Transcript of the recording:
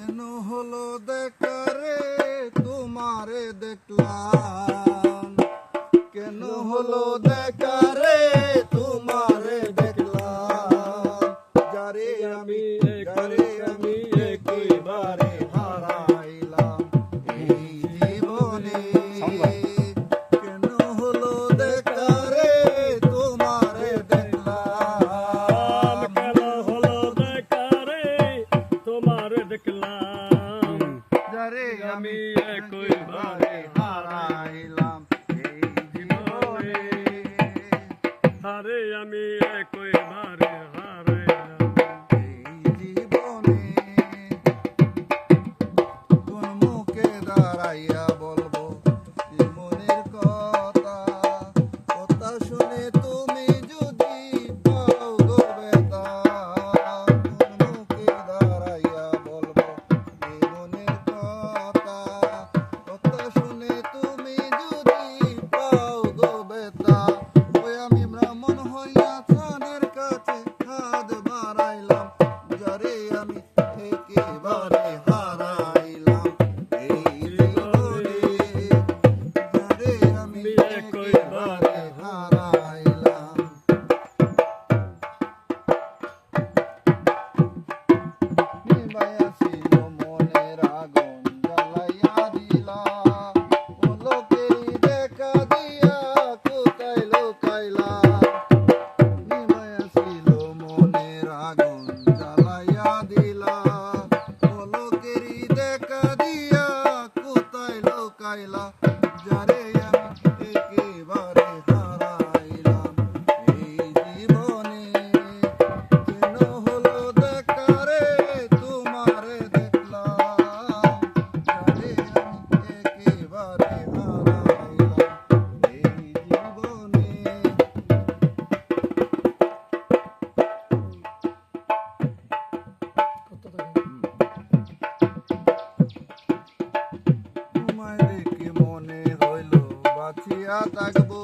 কেন হলো দেখা রে তোমারে দেখলাম, কেন হলো দেখা রে তোমারে দেখলাম, যারে আমি একবারে হারাইলাম এই জীবনে। কেন হলো দেখা রে তোমারে দেখলাম, কেন হলো দেখা রে তোমারে দেখলাম, যারে আমি একবারে হারাইলাম এই জীবনে। আরে আমি একবারে হারাইলাম এই জীবনে কোন মুখে দাঁড়াইয়া বলবো এই মনের কথা, কথা শুনে তুমি যদি পাও গো ব্যথা। কোন মুখে দাঁড়াইয়া বলবো এই মনের কথা, কথা শুনে তুমি যদি পাও গো ব্যথা। ওই আমি ব্রাহ্মণ হইয়া চাঁদের কাছে হাত বাড়াইলাম, যারে আমি একেবারে হারাইলাম এই জীবনে, যারে আমি একেবারে হারাইলাম। নিবাইয়া ছিল মনের আগুন জ্বালাইয়া দিলা, ও লোকেরই দেখা দিয়া কোথায় লুকাইলা। নিবাইয়া ছিল মনের আগুন জ্বালাইয়া দিলা, ও লোকেরই দেখা দিয়া কোথায় লুকাইলা, যারে আমি একেবারে হারাইলাম এই জীবনে। কেন হলো দেখা রে তোমারে দেখলাম, যারে আমি একেবারে হারাইলাম এই জীবনে। তোমায় দেখে মনে হইল বাঁচিয়া থাকবো,